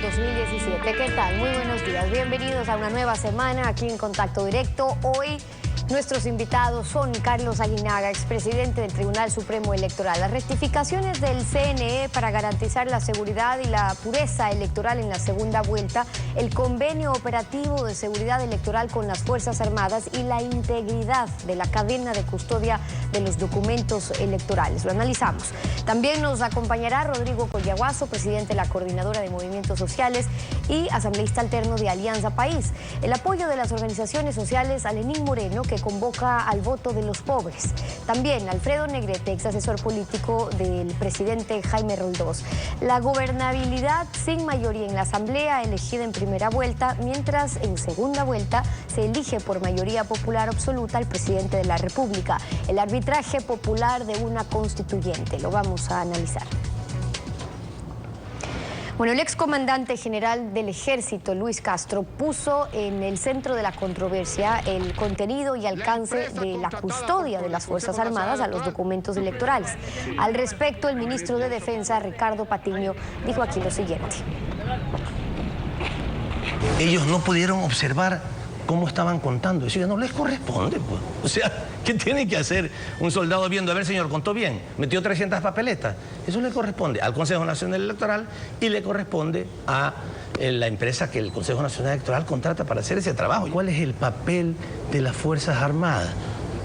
2017. ¿Qué tal? Muy buenos días. Bienvenidos a una nueva semana aquí en Contacto Directo. Hoy nuestros invitados son Carlos Aguinaga, expresidente del Tribunal Supremo Electoral. Las rectificaciones del CNE para garantizar la seguridad y la pureza electoral en la segunda vuelta, el convenio operativo de seguridad electoral con las Fuerzas Armadas y la integridad de la cadena de custodia de los documentos electorales. Lo analizamos. También nos acompañará Rodrigo Collaguazo, presidente de la Coordinadora de Movimientos Sociales y asambleísta alterno de Alianza País. El apoyo de las organizaciones sociales a Lenín Moreno, que convoca al voto de los pobres. También Alfredo Negrete, ex asesor político del presidente Jaime Roldós. La gobernabilidad sin mayoría en la Asamblea elegida en primera vuelta, mientras en segunda vuelta se elige por mayoría popular absoluta al presidente de la República. El arbitraje popular de una constituyente. Lo vamos a analizar. Bueno, el excomandante general del Ejército, Luis Castro, puso en el centro de la controversia el contenido y alcance de la custodia de las Fuerzas Armadas a los documentos electorales. Al respecto, el ministro de Defensa, Ricardo Patiño, dijo aquí lo siguiente. Ellos no pudieron observar cómo estaban contando. Eso ya no les corresponde, pues. O sea, ¿qué tiene que hacer un soldado viendo? A ver, señor, ¿contó bien? ¿Metió 300 papeletas? Eso le corresponde al Consejo Nacional Electoral y le corresponde a la empresa que el Consejo Nacional Electoral contrata para hacer ese trabajo. ¿Cuál es el papel de las Fuerzas Armadas?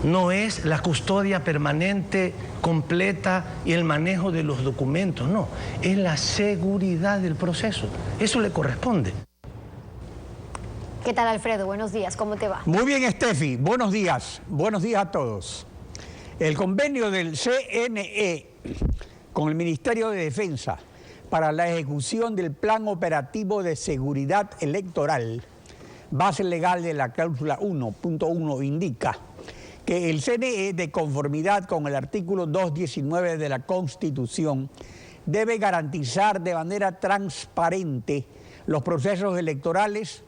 No es la custodia permanente, completa y el manejo de los documentos, no. Es la seguridad del proceso. Eso le corresponde. ¿Qué tal, Alfredo? Buenos días, ¿cómo te va? Muy bien, Steffi, buenos días a todos. El convenio del CNE con el Ministerio de Defensa para la ejecución del Plan Operativo de Seguridad Electoral, base legal de la cláusula 1.1, indica que el CNE, de conformidad con el artículo 219 de la Constitución, debe garantizar de manera transparente los procesos electorales,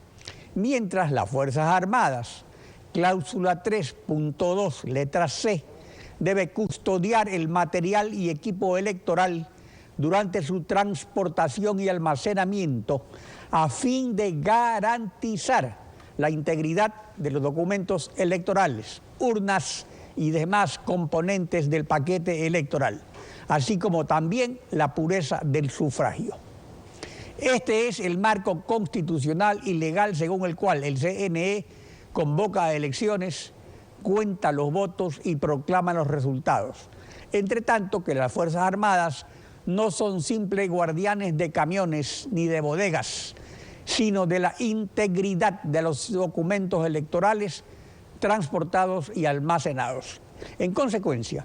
mientras las Fuerzas Armadas, cláusula 3.2, letra C, debe custodiar el material y equipo electoral durante su transportación y almacenamiento a fin de garantizar la integridad de los documentos electorales, urnas y demás componentes del paquete electoral, así como también la pureza del sufragio. Este es el marco constitucional y legal según el cual el CNE convoca a elecciones, cuenta los votos y proclama los resultados. Entre tanto que las Fuerzas Armadas no son simples guardianes de camiones ni de bodegas, sino de la integridad de los documentos electorales transportados y almacenados. En consecuencia,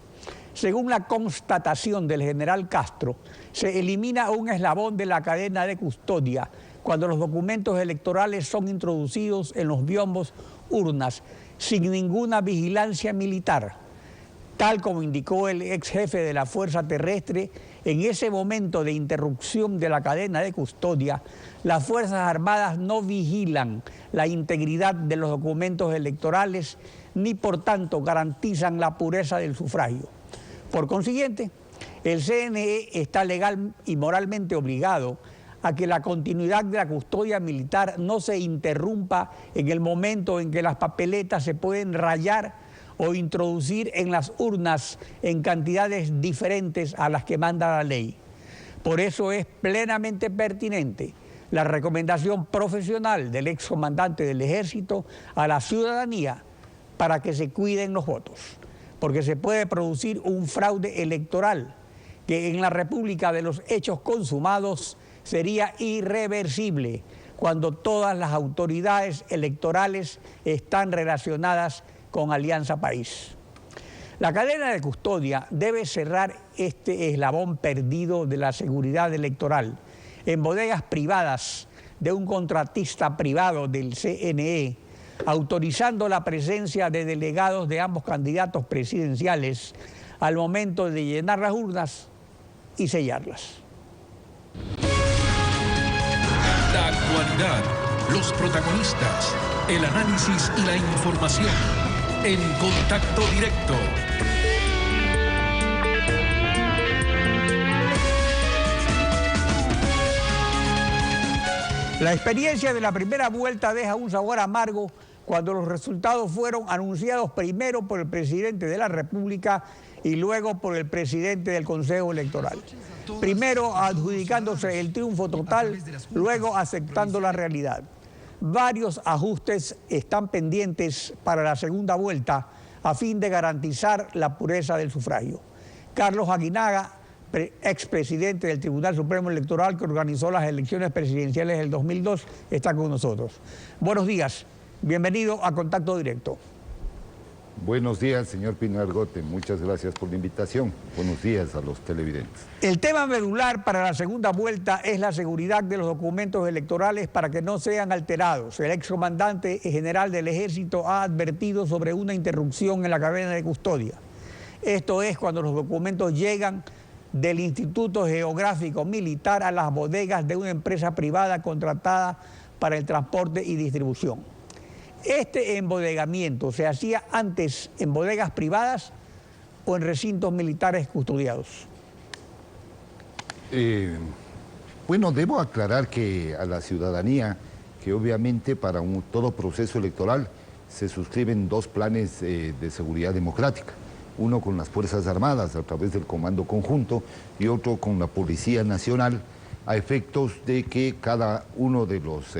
según la constatación del general Castro, se elimina un eslabón de la cadena de custodia cuando los documentos electorales son introducidos en los biombos urnas sin ninguna vigilancia militar. Tal como indicó el ex jefe de la Fuerza Terrestre, en ese momento de interrupción de la cadena de custodia, las Fuerzas Armadas no vigilan la integridad de los documentos electorales ni por tanto garantizan la pureza del sufragio. Por consiguiente, el CNE está legal y moralmente obligado a que la continuidad de la custodia militar no se interrumpa en el momento en que las papeletas se pueden rayar o introducir en las urnas en cantidades diferentes a las que manda la ley. Por eso es plenamente pertinente la recomendación profesional del excomandante del Ejército a la ciudadanía para que se cuiden los votos, porque se puede producir un fraude electoral que en la República de los hechos consumados sería irreversible cuando todas las autoridades electorales están relacionadas con Alianza País. La cadena de custodia debe cerrar este eslabón perdido de la seguridad electoral en bodegas privadas de un contratista privado del CNE, autorizando la presencia de delegados de ambos candidatos presidenciales al momento de llenar las urnas y sellarlas. La actualidad, los protagonistas, el análisis y la información en Contacto Directo. La experiencia de la primera vuelta deja un sabor amargo cuando los resultados fueron anunciados primero por el presidente de la República y luego por el presidente del Consejo Electoral. Primero adjudicándose el triunfo total, luego aceptando la realidad. Varios ajustes están pendientes para la segunda vuelta a fin de garantizar la pureza del sufragio. Carlos Aguinaga, expresidente del Tribunal Supremo Electoral que organizó las elecciones presidenciales del 2002, está con nosotros. Buenos días, bienvenido a Contacto Directo. Buenos días, señor Pino Argote. Muchas gracias por la invitación. Buenos días a los televidentes. El tema medular para la segunda vuelta es la seguridad de los documentos electorales para que no sean alterados. El excomandante general del Ejército ha advertido sobre una interrupción en la cadena de custodia. Esto es cuando los documentos llegan del Instituto Geográfico Militar a las bodegas de una empresa privada contratada para el transporte y distribución. ¿Este embodegamiento se hacía antes en bodegas privadas o en recintos militares custodiados? Bueno, debo aclarar que a la ciudadanía que obviamente para todo proceso electoral se suscriben dos planes de seguridad democrática. Uno con las Fuerzas Armadas a través del Comando Conjunto y otro con la Policía Nacional a efectos de que cada uno de los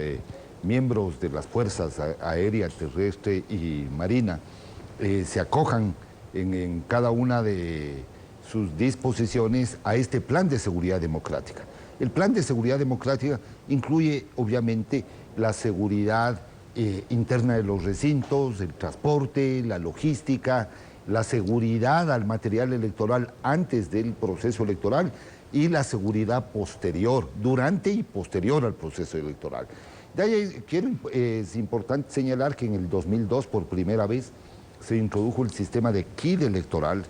miembros de las Fuerzas Aérea, Terrestre y Marina se acojan en cada una de sus disposiciones a este plan de seguridad democrática. El plan de seguridad democrática incluye obviamente la seguridad interna de los recintos, el transporte, la logística, la seguridad al material electoral antes del proceso electoral y la seguridad posterior, durante y posterior al proceso electoral. De ahí es importante señalar que en el 2002 por primera vez se introdujo el sistema de kit electoral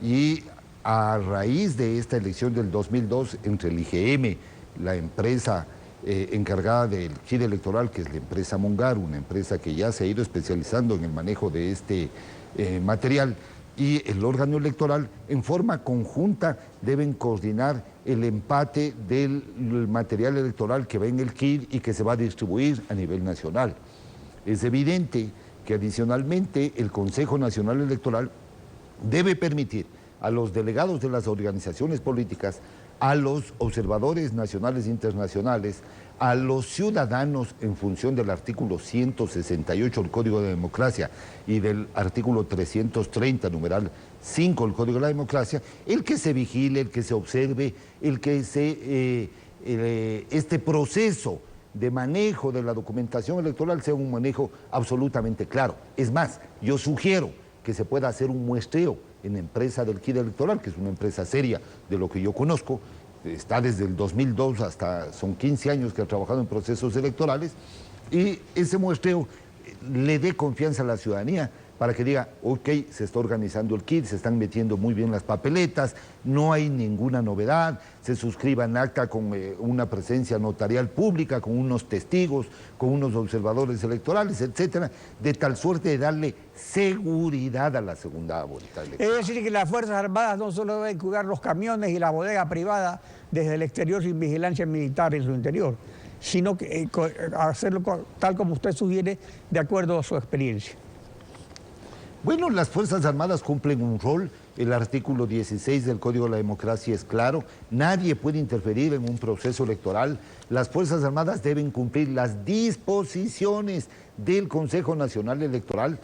y a raíz de esta elección del 2002 entre el IGM, la empresa encargada del kit electoral, que es la empresa Mongar, una empresa que ya se ha ido especializando en el manejo de este material, y el órgano electoral en forma conjunta deben coordinar el empate del material electoral que va en el kit y que se va a distribuir a nivel nacional. Es evidente que adicionalmente el Consejo Nacional Electoral debe permitir a los delegados de las organizaciones políticas, a los observadores nacionales e internacionales, a los ciudadanos en función del artículo 168 del Código de Democracia y del artículo 330, numeral 5 del Código de la Democracia, el que se vigile, el que se observe, el que este proceso de manejo de la documentación electoral sea un manejo absolutamente claro. Es más, yo sugiero que se pueda hacer un muestreo en la empresa del kit electoral, que es una empresa seria de lo que yo conozco, está desde el 2002 hasta, son 15 años que ha trabajado en procesos electorales, y ese muestreo le dé confianza a la ciudadanía para que diga, ok, se está organizando el kit, se están metiendo muy bien las papeletas, no hay ninguna novedad, se suscriban acta con una presencia notarial pública, con unos testigos, con unos observadores electorales, etcétera, de tal suerte de darle seguridad a la segunda vuelta electoral. Es decir, que las Fuerzas Armadas no solo deben cuidar los camiones y la bodega privada desde el exterior sin vigilancia militar en su interior, sino que hacerlo tal como usted sugiere, de acuerdo a su experiencia. Bueno, las Fuerzas Armadas cumplen un rol, el artículo 16 del Código de la Democracia es claro, nadie puede interferir en un proceso electoral, las Fuerzas Armadas deben cumplir las disposiciones del Consejo Nacional Electoral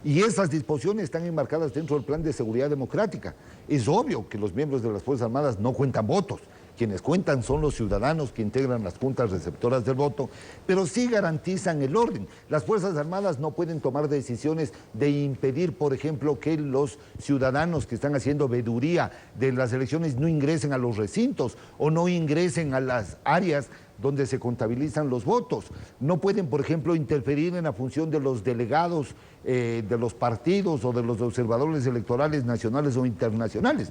y esas disposiciones están enmarcadas dentro del Plan de Seguridad Democrática. Es obvio que los miembros de las Fuerzas Armadas no cuentan votos, quienes cuentan son los ciudadanos que integran las juntas receptoras del voto, pero sí garantizan el orden. Las Fuerzas Armadas no pueden tomar decisiones de impedir, por ejemplo, que los ciudadanos que están haciendo veeduría de las elecciones no ingresen a los recintos o no ingresen a las áreas donde se contabilizan los votos. No pueden, por ejemplo, interferir en la función de los delegados de los partidos o de los observadores electorales nacionales o internacionales.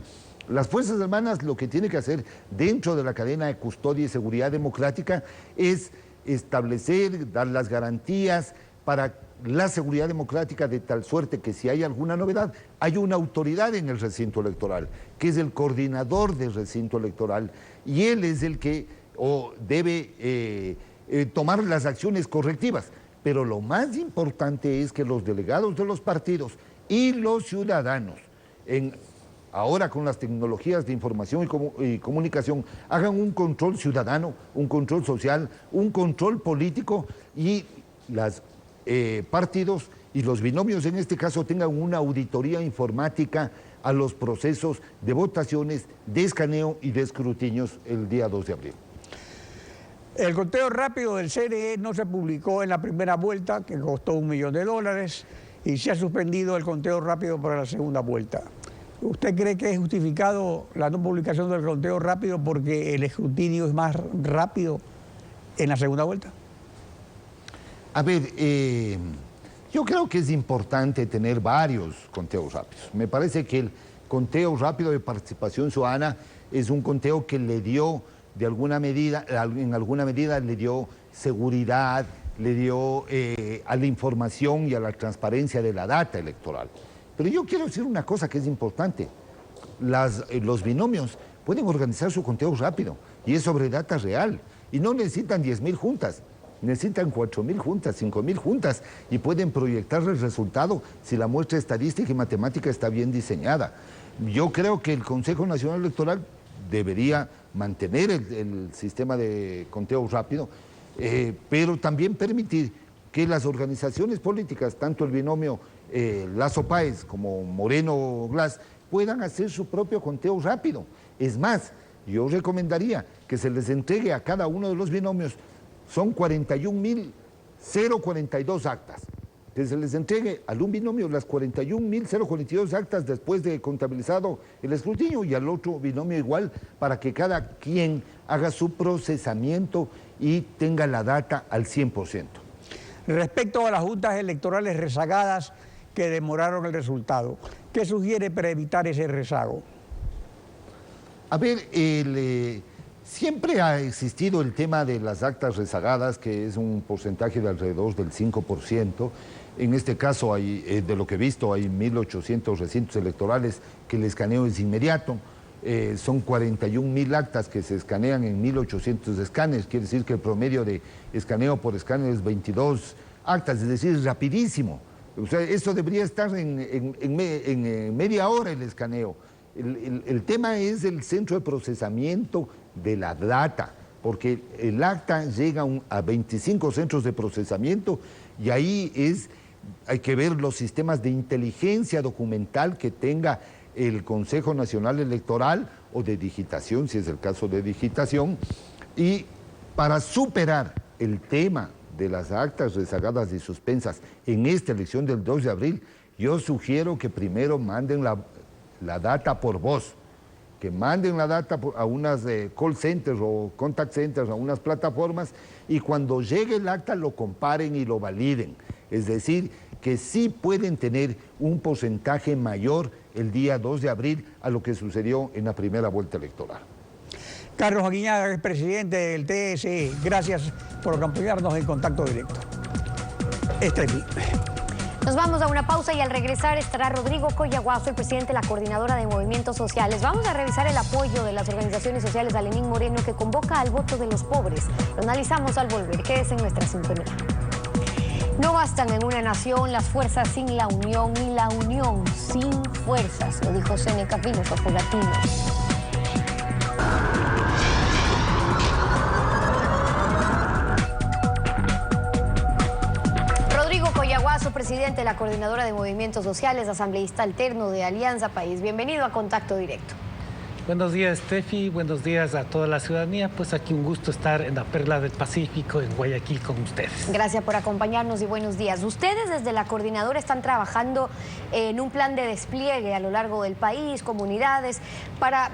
Las Fuerzas Armadas lo que tienen que hacer dentro de la cadena de custodia y seguridad democrática es establecer, dar las garantías para la seguridad democrática de tal suerte que si hay alguna novedad, hay una autoridad en el recinto electoral, que es el coordinador del recinto electoral, y él es el que debe tomar las acciones correctivas. Pero lo más importante es que los delegados de los partidos y los ciudadanos, ahora con las tecnologías de información y comunicación, hagan un control ciudadano, un control social, un control político, y los partidos y los binomios en este caso tengan una auditoría informática a los procesos de votaciones, de escaneo y de escrutinios el día 2 de abril. El conteo rápido del CNE no se publicó en la primera vuelta, que costó $1 millón, y se ha suspendido el conteo rápido para la segunda vuelta. ¿Usted cree que es justificado la no publicación del conteo rápido porque el escrutinio es más rápido en la segunda vuelta? A ver, yo creo que es importante tener varios conteos rápidos. Me parece que el conteo rápido de participación ciudadana es un conteo que le dio, en alguna medida le dio seguridad, le dio a la información y a la transparencia de la data electoral. Pero yo quiero decir una cosa que es importante. Los binomios pueden organizar su conteo rápido y es sobre data real. Y no necesitan 10.000 juntas, necesitan 4.000 juntas, 5.000 juntas, y pueden proyectar el resultado si la muestra estadística y matemática está bien diseñada. Yo creo que el Consejo Nacional Electoral debería mantener el sistema de conteo rápido, pero también permitir que las organizaciones políticas, tanto el binomio Lazo Páez como Moreno Glass, puedan hacer su propio conteo rápido. Es más, yo recomendaría que se les entregue a cada uno de los binomios, son 41.042 actas, que se les entregue al un binomio las 41.042 actas después de contabilizado el escrutinio, y al otro binomio igual, para que cada quien haga su procesamiento y tenga la data al 100%. Respecto a las juntas electorales rezagadas que demoraron el resultado, ¿qué sugiere para evitar ese rezago? A ver, siempre ha existido el tema de las actas rezagadas, que es un porcentaje de alrededor del 5%. En este caso, de lo que he visto, hay 1.800 recintos electorales que el escaneo es inmediato. Son 41.000 actas que se escanean en 1.800 escáneres. Quiere decir que el promedio de escaneo por escáner es 22 actas, es decir, es rapidísimo. O sea, eso debería estar en media hora el escaneo. El tema es el centro de procesamiento de la data, porque el acta llega a 25 centros de procesamiento, y ahí hay que ver los sistemas de inteligencia documental que tenga el Consejo Nacional Electoral, o de digitación, si es el caso de digitación, y para superar el tema de las actas rezagadas y suspensas en esta elección del 2 de abril, yo sugiero que primero manden la data por voz, que manden la data a unas call centers o contact centers, a unas plataformas, y cuando llegue el acta lo comparen y lo validen. Es decir, que sí pueden tener un porcentaje mayor el día 2 de abril a lo que sucedió en la primera vuelta electoral. Carlos Aguinaga, presidente del TSE, gracias por acompañarnos en Contacto Directo. Nos vamos a una pausa, y al regresar estará Rodrigo Coyaguazo, el presidente de la Coordinadora de Movimientos Sociales. Vamos a revisar el apoyo de las organizaciones sociales a Lenín Moreno, que convoca al voto de los pobres. Lo analizamos al volver. Quédese en nuestra sintonía. No bastan en una nación las fuerzas sin la unión, y la unión sin fuerzas, lo dijo Séneca, filósofo latino. Rodrigo Coyaguazo, presidente de la Coordinadora de Movimientos Sociales, asambleísta alterno de Alianza País. Bienvenido a Contacto Directo. Buenos días, Steffi. Buenos días a toda la ciudadanía. Pues aquí un gusto estar en la Perla del Pacífico, en Guayaquil, con ustedes. Gracias por acompañarnos y buenos días. Ustedes desde la Coordinadora están trabajando en un plan de despliegue a lo largo del país, comunidades, para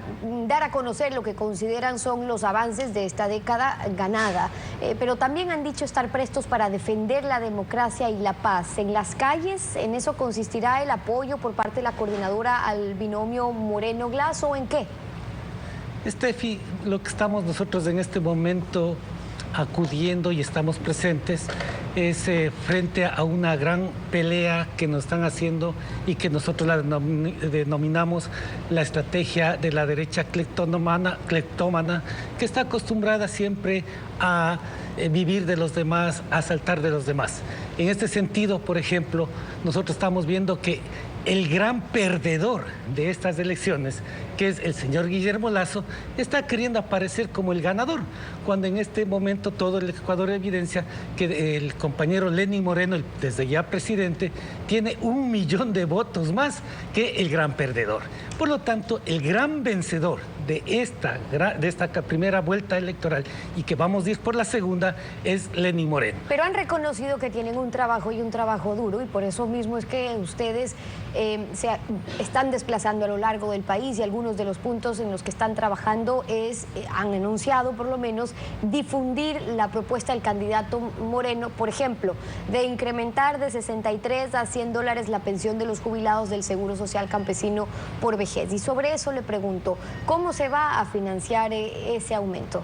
dar a conocer lo que consideran son los avances de esta década ganada. Pero también han dicho estar prestos para defender la democracia y la paz. En las calles, ¿en eso consistirá el apoyo por parte de la Coordinadora al binomio Moreno-Glass, o en qué? Steffi, lo que estamos nosotros en este momento acudiendo y estamos presentes es frente a una gran pelea que nos están haciendo y que nosotros la denominamos la estrategia de la derecha cleptómana, que está acostumbrada siempre a vivir de los demás, a saltar de los demás. En este sentido, por ejemplo, nosotros estamos viendo que el gran perdedor de estas elecciones, que es el señor Guillermo Lasso, está queriendo aparecer como el ganador, cuando en este momento todo el Ecuador evidencia que el compañero Lenín Moreno, el desde ya presidente, tiene 1 millón de votos más que el gran perdedor. Por lo tanto, el gran vencedor de esta primera vuelta electoral, y que vamos a ir por la segunda, es Lenín Moreno. Pero han reconocido que tienen un trabajo y un trabajo duro, y por eso mismo es que ustedes se están desplazando a lo largo del país, y algunos de los puntos en los que están trabajando han anunciado por lo menos difundir la propuesta del candidato Moreno, por ejemplo, de incrementar de 63 a $100 la pensión de los jubilados del Seguro Social Campesino por vejez. Y sobre eso le pregunto, ¿cómo se va a financiar ese aumento?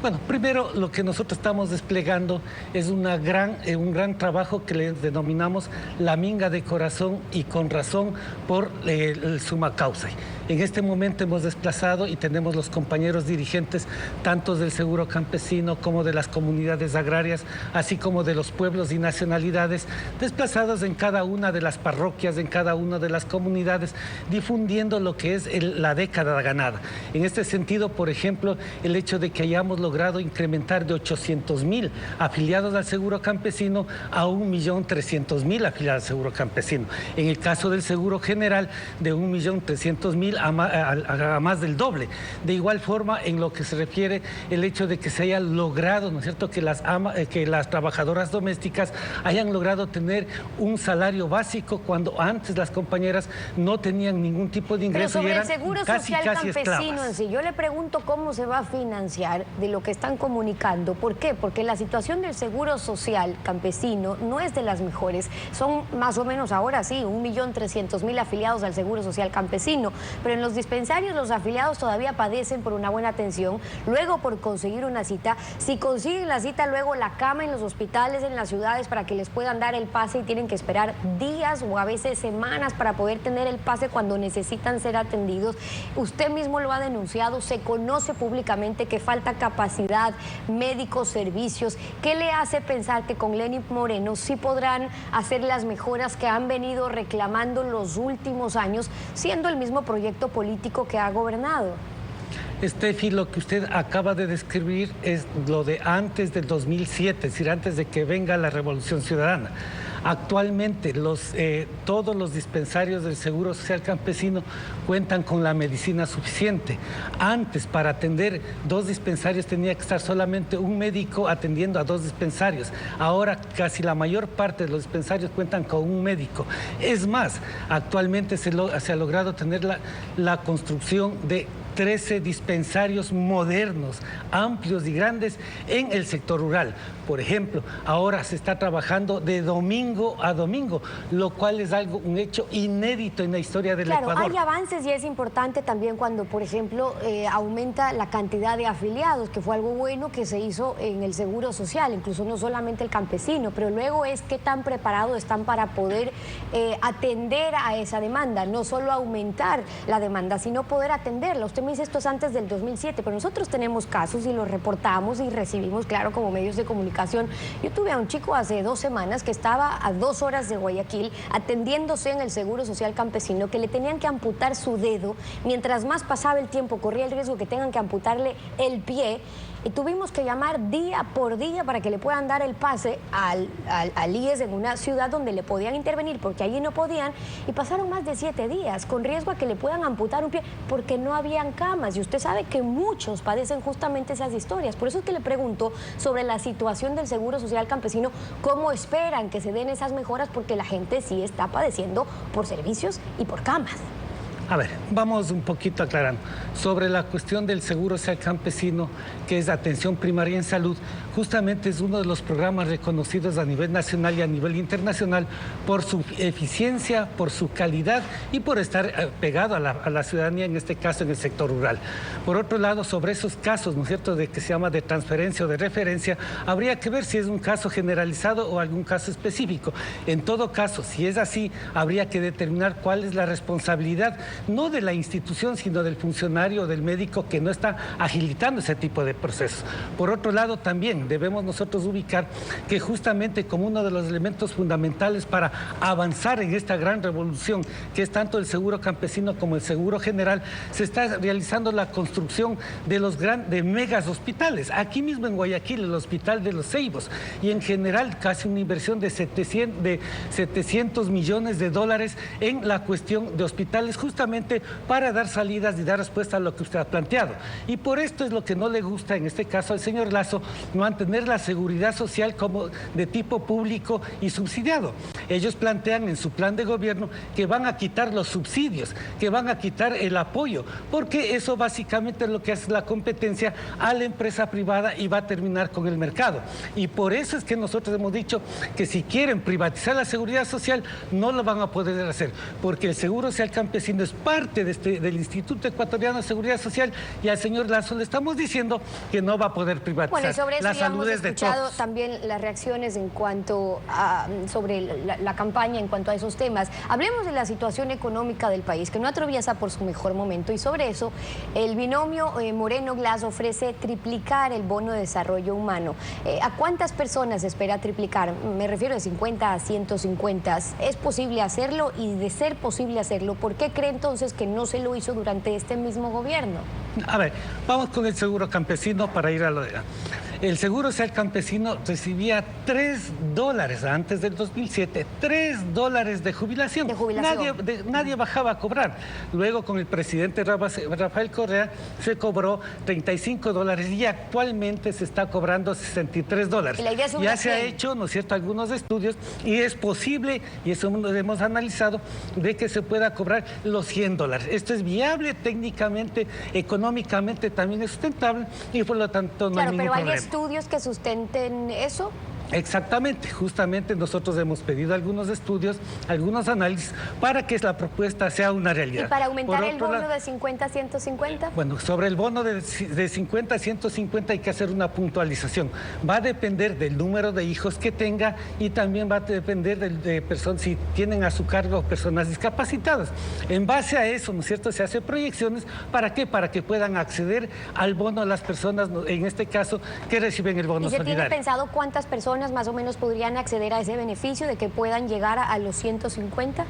Bueno, primero lo que nosotros estamos desplegando es un gran trabajo que le denominamos la minga de corazón, y con razón por el suma causa. En este momento hemos desplazado y tenemos los compañeros dirigentes tanto del Seguro Campesino como de las comunidades agrarias, así como de los pueblos y nacionalidades, desplazados en cada una de las parroquias, en cada una de las comunidades, difundiendo lo que es la década ganada. En este sentido, por ejemplo, el hecho de que hayamos logrado incrementar de 800,000 afiliados al Seguro Campesino a 1.300.000 afiliados al Seguro Campesino. En el caso del Seguro General, de 1.300.000 a más del doble. De igual forma, en lo que se refiere el hecho de que se haya logrado, ¿no es cierto?, que las trabajadoras domésticas hayan logrado tener un salario básico, cuando antes las compañeras no tenían ningún tipo de ingreso. Pero sobre y eran el Seguro Social Campesino en sí, yo le pregunto cómo se va a financiar de lo que están comunicando. ¿Por qué? Porque la situación del Seguro Social Campesino no es de las mejores. Son más o menos ahora sí 1.300.000 afiliados al Seguro Social Campesino, pero en los dispensarios los afiliados todavía padecen por una buena atención, luego por conseguir una cita. Si consiguen la cita, luego la cama en los hospitales, en las ciudades, para que les puedan dar el pase, y tienen que esperar días o a veces semanas para poder tener el pase cuando necesitan ser atendidos. Usted mismo lo ha denunciado, se conoce públicamente que falta capacidad, médicos, servicios. ¿Qué le hace pensar que con Lenín Moreno sí podrán hacer las mejoras que han venido reclamando los últimos años, siendo el mismo proyecto político que ha gobernado? Estefi, lo que usted acaba de describir es lo de antes del 2007, es decir, antes de que venga la Revolución Ciudadana. Actualmente todos los dispensarios del Seguro Social Campesino cuentan con la medicina suficiente. Antes, para atender 2 dispensarios, tenía que estar solamente un médico atendiendo a 2 dispensarios. Ahora casi la mayor parte de los dispensarios cuentan con un médico. Es más, actualmente se ha logrado tener la construcción de 13 dispensarios modernos, amplios y grandes en el sector rural. Por ejemplo, ahora se está trabajando de domingo a domingo, lo cual es un hecho inédito en la historia del Ecuador. Claro, hay avances, y es importante también cuando, por ejemplo, aumenta la cantidad de afiliados, que fue algo bueno que se hizo en el Seguro Social, incluso no solamente el campesino, pero luego es qué tan preparados están para poder atender a esa demanda, no solo aumentar la demanda, sino poder atenderla. Usted me dice esto es antes del 2007, pero nosotros tenemos casos y los reportamos y recibimos, claro, como medios de comunicación. Yo tuve a un chico hace 2 semanas que estaba a 2 horas de Guayaquil atendiéndose en el Seguro Social Campesino, que le tenían que amputar su dedo. Mientras más pasaba el tiempo, corría el riesgo que tengan que amputarle el pie, y tuvimos que llamar día por día para que le puedan dar el pase al IES en una ciudad donde le podían intervenir, porque allí no podían, y pasaron más de 7 días con riesgo a que le puedan amputar un pie porque no habían camas. Y usted sabe que muchos padecen justamente esas historias. Por eso es que le pregunto sobre la situación del Seguro Social Campesino, cómo esperan que se den esas mejoras, porque la gente sí está padeciendo por servicios y por camas. A ver, vamos un poquito aclarando. Sobre la cuestión del seguro social campesino, que es atención primaria en salud, justamente es uno de los programas reconocidos a nivel nacional y a nivel internacional por su eficiencia, por su calidad y por estar pegado a la ciudadanía, en este caso en el sector rural. Por otro lado, sobre esos casos, ¿no es cierto?, de que se llama de transferencia o de referencia, habría que ver si es un caso generalizado o algún caso específico. En todo caso, si es así, habría que determinar cuál es la responsabilidad, no de la institución, sino del funcionario o del médico que no está agilitando ese tipo de procesos. Por otro lado, también debemos nosotros ubicar que justamente como uno de los elementos fundamentales para avanzar en esta gran revolución, que es tanto el seguro campesino como el seguro general, se está realizando la construcción de megas hospitales. Aquí mismo en Guayaquil, el Hospital de los Ceibos, y en general casi una inversión de 700 millones de dólares en la cuestión de hospitales, justamente para dar salidas y dar respuesta a lo que usted ha planteado. Y por esto es lo que no le gusta en este caso al señor Lasso, mantener la seguridad social como de tipo público y subsidiado. Ellos plantean en su plan de gobierno que van a quitar los subsidios, que van a quitar el apoyo, porque eso básicamente es lo que hace la competencia a la empresa privada y va a terminar con el mercado. Y por eso es que nosotros hemos dicho que si quieren privatizar la seguridad social, no lo van a poder hacer, porque el seguro social campesino es parte del Instituto Ecuatoriano de Seguridad Social, y al señor Lasso le estamos diciendo que no va a poder privatizar. Bueno, y sobre eso la ya salud hemos es de escuchado todos. también las reacciones en cuanto a, sobre la campaña en cuanto a esos temas. Hablemos de la situación económica del país, que no atraviesa por su mejor momento, y sobre eso el binomio Moreno-Glass ofrece triplicar el bono de desarrollo humano. ¿A cuántas personas se espera triplicar? Me refiero de 50 a 150. ¿Es posible hacerlo? Y de ser posible hacerlo, ¿por qué cree entonces que no se lo hizo durante este mismo gobierno? A ver, vamos con el seguro campesino para ir a lo de... El seguro social campesino recibía $3 antes del 2007, $3 de jubilación. Nadie bajaba a cobrar. Luego con el presidente Rafael Correa se cobró $35 y actualmente se está cobrando $63. ¿Y la idea es ya se ha hecho, ¿no es cierto?, algunos estudios, y es posible, y eso lo hemos analizado, de que se pueda cobrar los $100. Esto es viable técnicamente, económicamente también es sustentable, y por lo tanto no hay ningún problema. ¿Estudios que sustenten eso? Exactamente, justamente nosotros hemos pedido algunos estudios, algunos análisis para que la propuesta sea una realidad. ¿Y para aumentar el bono de 50 a 150? Bueno, sobre el bono de 50 a 150 hay que hacer una puntualización. Va a depender del número de hijos que tenga y también va a depender de personas, si tienen a su cargo personas discapacitadas. En base a eso, ¿no es cierto?, se hacen proyecciones. ¿Para qué? Para que puedan acceder al bono a las personas, en este caso, que reciben el bono solidario. ¿Y se tiene pensado cuántas personas más o menos podrían acceder a ese beneficio de que puedan llegar a los 150?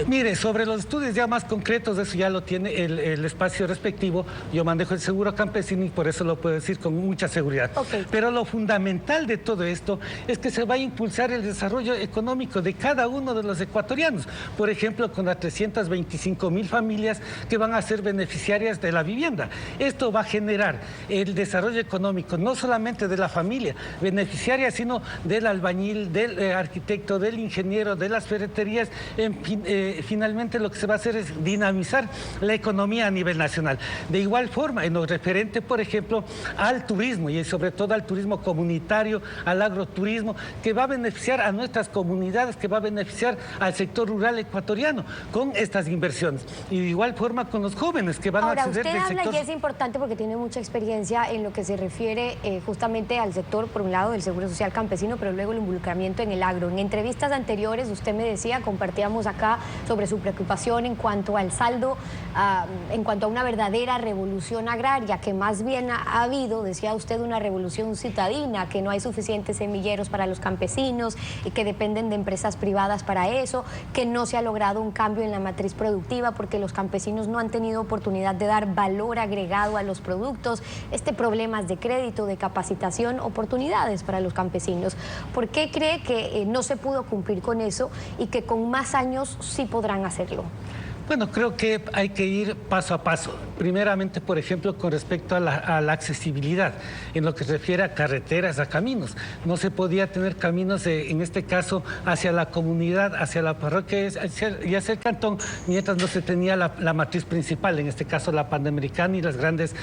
Mire, sobre los estudios ya más concretos, eso ya lo tiene el espacio respectivo. Yo manejo el seguro campesino y por eso lo puedo decir con mucha seguridad. Okay. Pero lo fundamental de todo esto es que se va a impulsar el desarrollo económico de cada uno de los ecuatorianos. Por ejemplo, con las 325,000 familias que van a ser beneficiarias de la vivienda. Esto va a generar el desarrollo económico no solamente de la familia beneficiaria, sino del albañil, del arquitecto, del ingeniero, de las ferreterías. Finalmente lo que se va a hacer es dinamizar la economía a nivel nacional. De igual forma, en lo referente, por ejemplo, al turismo y sobre todo al turismo comunitario, al agroturismo, que va a beneficiar a nuestras comunidades, que va a beneficiar al sector rural ecuatoriano con estas inversiones. Y de igual forma con los jóvenes que van a acceder del sector... Ahora, usted habla, y es importante porque tiene mucha experiencia en lo que se refiere justamente al sector, por un lado, del seguro social campesino, pero luego el involucramiento en el agro. En entrevistas anteriores usted me decía, compartíamos acá sobre su preocupación en cuanto al saldo, en cuanto a una verdadera revolución agraria, que más bien ha habido, decía usted, una revolución citadina, que no hay suficientes semilleros para los campesinos y que dependen de empresas privadas para eso, que no se ha logrado un cambio en la matriz productiva porque los campesinos no han tenido oportunidad de dar valor agregado a los productos, problemas de crédito, de capacitación, oportunidades para los campesinos. ¿Por qué cree que no se pudo cumplir con eso y que con más años sí podrán hacerlo? Bueno, creo que hay que ir paso a paso. Primeramente, por ejemplo, con respecto a la accesibilidad, en lo que se refiere a carreteras, a caminos. No se podía tener caminos, en este caso, hacia la comunidad, hacia la parroquia y hacia el cantón, mientras no se tenía la matriz principal, en este caso la Panamericana y las grandes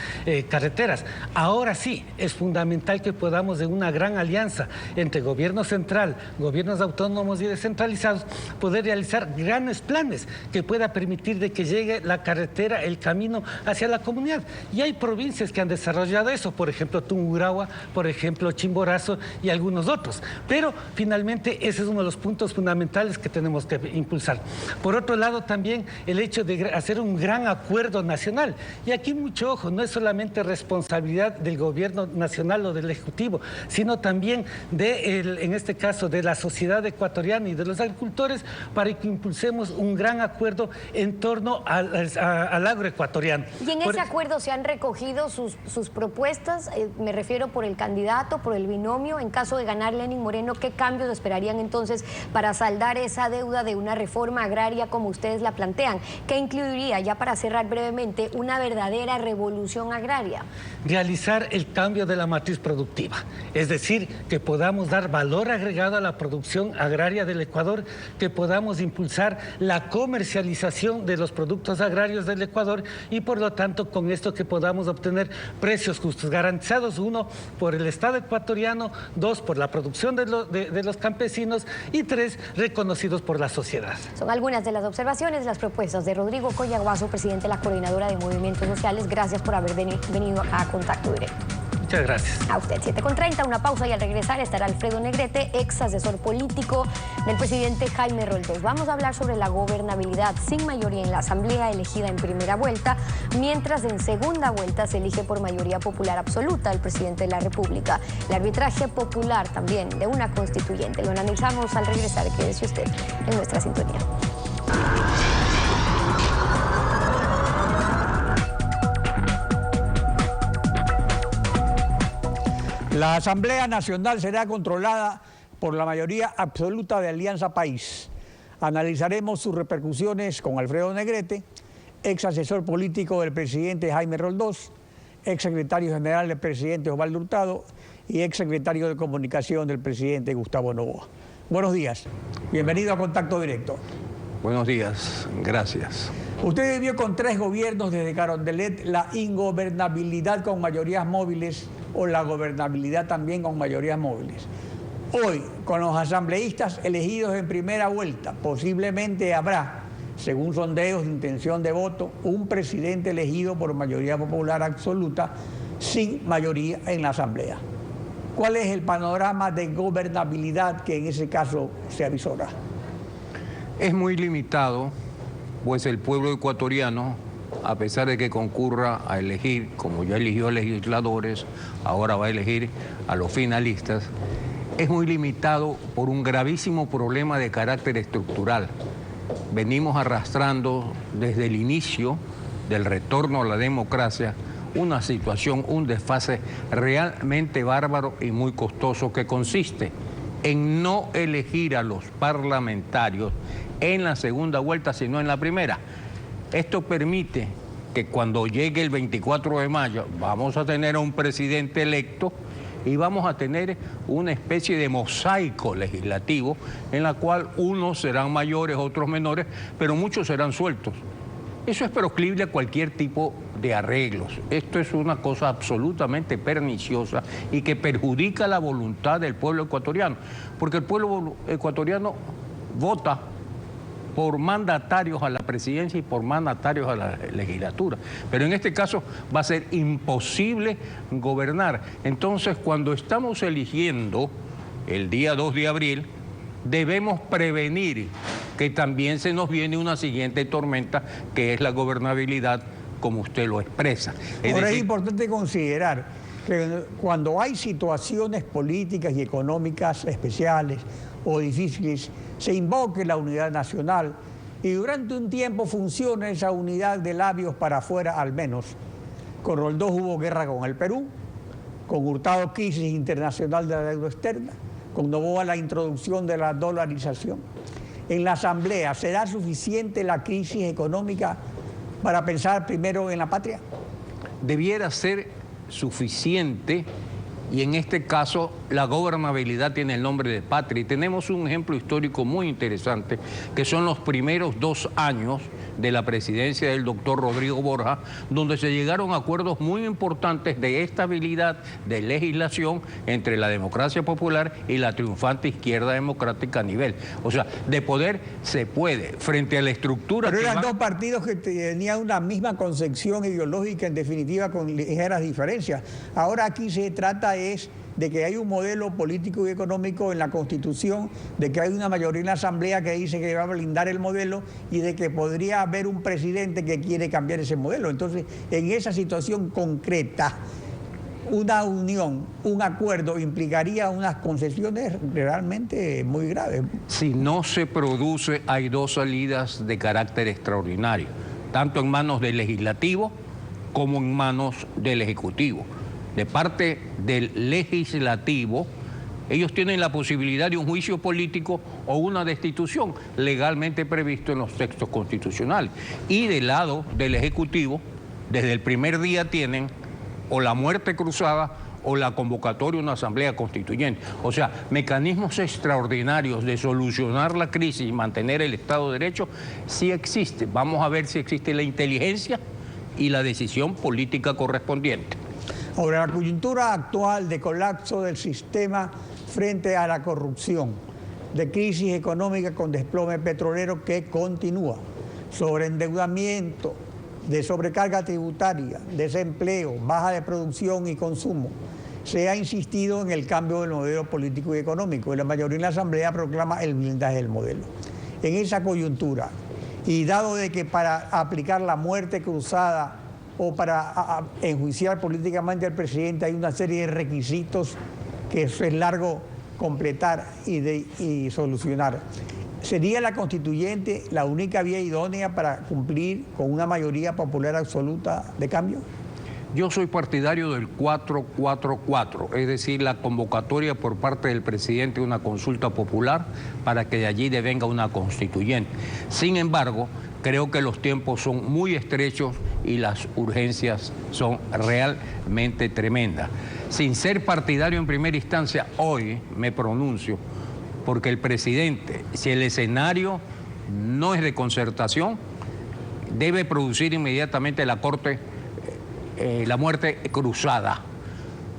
carreteras. Ahora sí, es fundamental que podamos, en una gran alianza entre gobierno central, gobiernos autónomos y descentralizados, poder realizar grandes planes que pueda permitir de que llegue la carretera, el camino hacia la comunidad. Y hay provincias que han desarrollado eso, por ejemplo Tungurahua, por ejemplo Chimborazo y algunos otros. Pero finalmente ese es uno de los puntos fundamentales que tenemos que impulsar. Por otro lado también el hecho de hacer un gran acuerdo nacional. Y aquí mucho ojo, no es solamente responsabilidad del gobierno nacional o del Ejecutivo, sino también en este caso de la sociedad ecuatoriana y de los agricultores, para que impulsemos un gran acuerdo en torno al agroecuatoriano. ¿Y en ese acuerdo se han recogido sus propuestas? Me refiero por el candidato, por el binomio. En caso de ganar Lenín Moreno, ¿qué cambios esperarían entonces para saldar esa deuda de una reforma agraria como ustedes la plantean? ¿Qué incluiría, ya para cerrar brevemente, una verdadera revolución agraria? Realizar el cambio de la matriz productiva, es decir, que podamos dar valor agregado a la producción agraria del Ecuador, que podamos impulsar la comercialización de los productos agrarios del Ecuador y por lo tanto con esto que podamos obtener precios justos, garantizados, uno, por el Estado ecuatoriano, dos, por la producción de los campesinos y tres, reconocidos por la sociedad. Son algunas de las observaciones, las propuestas de Rodrigo Coyaguazo, presidente de la Coordinadora de Movimientos Sociales. Gracias por haber venido a Contacto Directo. Muchas gracias. A usted. 7:30, una pausa y al regresar estará Alfredo Negrete, ex asesor político del presidente Jaime Roldós. Vamos a hablar sobre la gobernabilidad sin mayoría en la Asamblea elegida en primera vuelta, mientras en segunda vuelta se elige por mayoría popular absoluta el presidente de la República. El arbitraje popular también de una constituyente. Lo analizamos al regresar. Quédese usted en nuestra sintonía. La Asamblea Nacional será controlada por la mayoría absoluta de Alianza País. Analizaremos sus repercusiones con Alfredo Negrete, ex asesor político del presidente Jaime Roldós, ex secretario general del presidente Osvaldo Hurtado y ex secretario de Comunicación del presidente Gustavo Noboa. Buenos días, bienvenido a Contacto Directo. Buenos días, gracias. Usted vivió con 3 gobiernos desde Carondelet la ingobernabilidad con mayorías móviles o la gobernabilidad también con mayorías móviles. Hoy, con los asambleístas elegidos en primera vuelta, posiblemente habrá, según sondeos de intención de voto, un presidente elegido por mayoría popular absoluta sin mayoría en la Asamblea. ¿Cuál es el panorama de gobernabilidad que en ese caso se avisora? Es muy limitado, pues el pueblo ecuatoriano, a pesar de que concurra a elegir, como ya eligió legisladores, ahora va a elegir a los finalistas, es muy limitado por un gravísimo problema de carácter estructural. Venimos arrastrando desde el inicio del retorno a la democracia una situación, un desfase realmente bárbaro y muy costoso que consiste en no elegir a los parlamentarios en la segunda vuelta, sino en la primera. Esto permite que cuando llegue el 24 de mayo vamos a tener a un presidente electo y vamos a tener una especie de mosaico legislativo en la cual unos serán mayores, otros menores, pero muchos serán sueltos. Eso es proclive a cualquier tipo de arreglos. Esto es una cosa absolutamente perniciosa y que perjudica la voluntad del pueblo ecuatoriano, porque el pueblo ecuatoriano vota por mandatarios a la presidencia y por mandatarios a la legislatura. Pero en este caso va a ser imposible gobernar. Entonces, cuando estamos eligiendo el día 2 de abril, debemos prevenir que también se nos viene una siguiente tormenta, que es la gobernabilidad, como usted lo expresa. Ahora es importante considerar que cuando hay situaciones políticas y económicas especiales o difíciles, se invoque la unidad nacional y durante un tiempo funcione esa unidad de labios para afuera al menos. Con Roldós hubo guerra con el Perú, con Hurtado crisis internacional de la deuda externa, con Noboa la introducción de la dolarización. en la Asamblea, ¿será suficiente la crisis económica para pensar primero en la patria? Debiera ser suficiente, y en este caso la gobernabilidad tiene el nombre de patria. Y tenemos un ejemplo histórico muy interesante, que son los primeros 2 años de la presidencia del doctor Rodrigo Borja, donde se llegaron a acuerdos muy importantes de estabilidad de legislación entre la democracia popular y la triunfante izquierda democrática a nivel. O sea, de poder se puede, frente a la estructura... Pero eran dos partidos que tenían una misma concepción ideológica, en definitiva, con ligeras diferencias. Ahora aquí se trata de que hay un modelo político y económico en la Constitución, de que hay una mayoría en la Asamblea que dice que va a blindar el modelo y de que podría haber un presidente que quiere cambiar ese modelo. Entonces, en esa situación concreta, una unión, un acuerdo implicaría unas concesiones realmente muy graves. Si no se produce, hay 2 salidas de carácter extraordinario, tanto en manos del Legislativo como en manos del Ejecutivo. De parte del Legislativo, ellos tienen la posibilidad de un juicio político o una destitución legalmente previsto en los textos constitucionales. Y del lado del Ejecutivo, desde el primer día tienen o la muerte cruzada o la convocatoria de una asamblea constituyente. O sea, mecanismos extraordinarios de solucionar la crisis y mantener el Estado de Derecho sí existe. Vamos a ver si existe la inteligencia y la decisión política correspondiente. Ahora, la coyuntura actual de colapso del sistema frente a la corrupción, de crisis económica con desplome petrolero que continúa, sobreendeudamiento, de sobrecarga tributaria, desempleo, baja de producción y consumo, se ha insistido en el cambio del modelo político y económico, y la mayoría en la Asamblea proclama el blindaje del modelo. En esa coyuntura, y dado de que para aplicar la muerte cruzada o para enjuiciar políticamente al presidente hay una serie de requisitos que es largo completar y solucionar, ¿sería la constituyente la única vía idónea para cumplir con una mayoría popular absoluta de cambio? Yo soy partidario del 4-4-4, es decir, la convocatoria por parte del presidente de una consulta popular para que de allí devenga una constituyente. Sin embargo, creo que los tiempos son muy estrechos y las urgencias son realmente tremendas. Sin ser partidario en primera instancia, hoy me pronuncio porque el presidente, si el escenario no es de concertación, debe producir inmediatamente la Corte la muerte cruzada,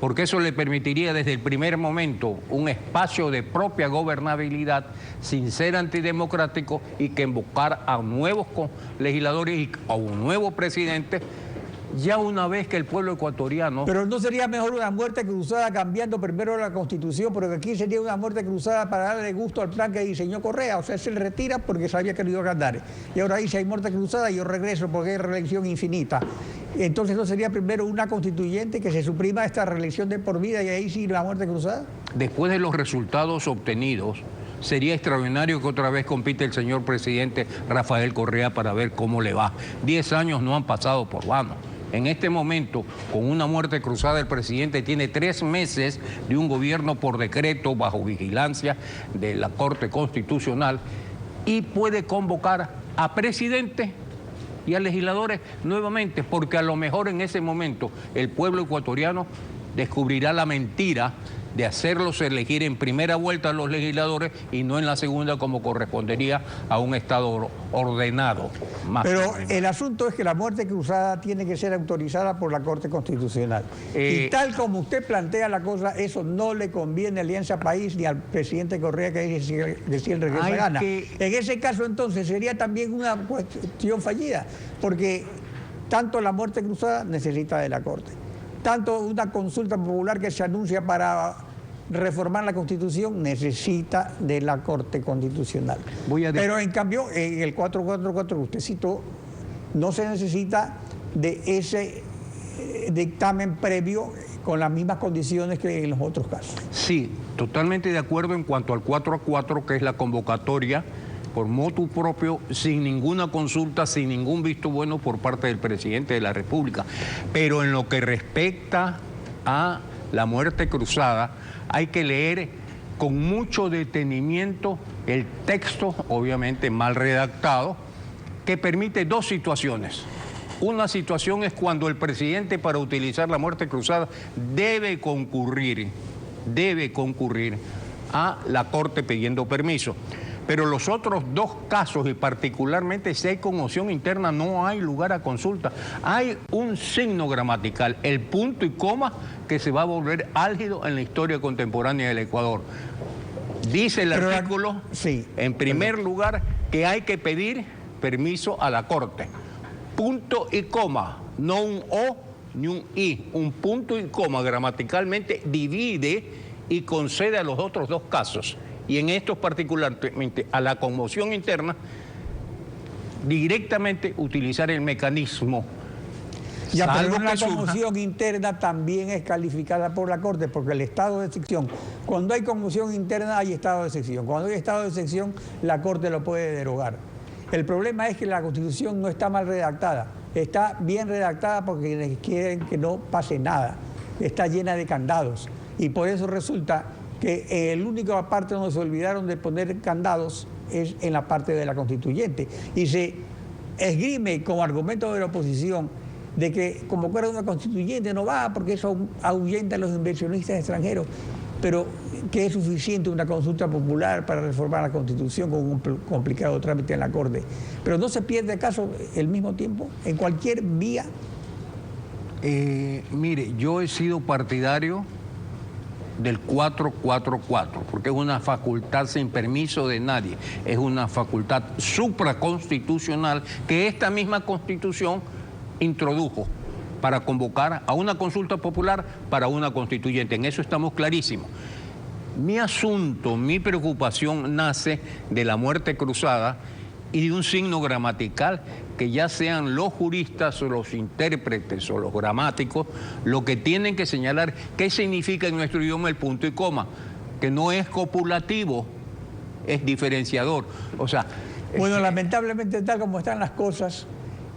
porque eso le permitiría desde el primer momento un espacio de propia gobernabilidad sin ser antidemocrático y que invocar a nuevos legisladores y a un nuevo presidente ya una vez que el pueblo ecuatoriano... Pero ¿no sería mejor una muerte cruzada cambiando primero la Constitución? Porque aquí sería una muerte cruzada para darle gusto al plan que diseñó Correa. O sea, se le retira porque sabía que no iba a ganar. Y ahora dice, hay muerte cruzada y yo regreso porque hay reelección infinita. Entonces, ¿no sería primero una constituyente que se suprima esta reelección de por vida y ahí sí la muerte cruzada? Después de los resultados obtenidos, sería extraordinario que otra vez compite el señor presidente Rafael Correa para ver cómo le va. 10 años no han pasado por vano. En este momento, con una muerte cruzada, el presidente tiene 3 meses de un gobierno por decreto bajo vigilancia de la Corte Constitucional y puede convocar a presidente y a legisladores nuevamente, porque a lo mejor en ese momento el pueblo ecuatoriano descubrirá la mentira de hacerlos elegir en primera vuelta a los legisladores y no en la segunda como correspondería a un Estado ordenado. Pero el asunto es que la muerte cruzada tiene que ser autorizada por la Corte Constitucional. Y tal como usted plantea la cosa, eso no le conviene a Alianza País ni al presidente Correa que decía el regreso gana. En ese caso entonces sería también una cuestión fallida, porque tanto la muerte cruzada necesita de la Corte, tanto una consulta popular que se anuncia para reformar la Constitución necesita de la Corte Constitucional. Pero en cambio, en el 444 que usted citó, no se necesita de ese dictamen previo con las mismas condiciones que en los otros casos. Sí, totalmente de acuerdo en cuanto al 4-4, que es la convocatoria por motu propio, sin ninguna consulta, sin ningún visto bueno por parte del presidente de la República. Pero en lo que respecta a la muerte cruzada, hay que leer con mucho detenimiento el texto, obviamente mal redactado, que permite dos situaciones. Una situación es cuando el presidente, para utilizar la muerte cruzada, debe concurrir a la Corte pidiendo permiso. Pero los otros dos casos, y particularmente si hay conmoción interna, no hay lugar a consulta. Hay un signo gramatical, el punto y coma, que se va a volver álgido en la historia contemporánea del Ecuador. Dice el artículo, en primer lugar, que hay que pedir permiso a la Corte. Punto y coma, no un O ni un I. Un punto y coma gramaticalmente divide y concede a los otros dos casos. Y en estos particularmente a la conmoción interna, directamente utilizar el mecanismo. Ya, pero una conmoción interna también es calificada por la Corte, porque el estado de excepción, cuando hay conmoción interna hay estado de excepción. Cuando hay estado de excepción, la Corte lo puede derogar. El problema es que la Constitución no está mal redactada, está bien redactada porque quieren que no pase nada, está llena de candados. Y por eso resulta que el único parte donde se olvidaron de poner candados es en la parte de la constituyente. Y se esgrime como argumento de la oposición de que convocar a una constituyente no va porque eso ahuyenta a los inversionistas extranjeros, pero que es suficiente una consulta popular para reformar la Constitución con un complicado trámite en la Corte. Pero no se pierde acaso el mismo tiempo en cualquier vía. Mire, yo he sido partidario del 444, porque es una facultad sin permiso de nadie, es una facultad supraconstitucional que esta misma Constitución introdujo para convocar a una consulta popular para una constituyente. En eso estamos clarísimos. Mi asunto, mi preocupación nace de la muerte cruzada y de un signo gramatical que ya sean los juristas o los intérpretes o los gramáticos lo que tienen que señalar qué significa en nuestro idioma el punto y coma, que no es copulativo, es diferenciador. O sea, bueno, lamentablemente tal como están las cosas,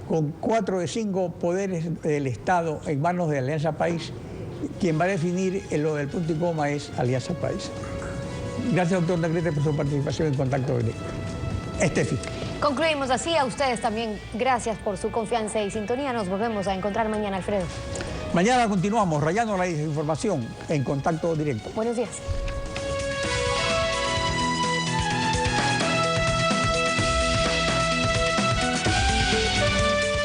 con 4 de 5 poderes del Estado en manos de Alianza País, quien va a definir lo del punto y coma es Alianza País. Gracias, doctor Negrete, por su participación en Contacto Directo. Estefi. Concluimos así. A ustedes también gracias por su confianza y sintonía. Nos volvemos a encontrar mañana, Alfredo. Mañana continuamos rayando la desinformación en Contacto Directo. Buenos días.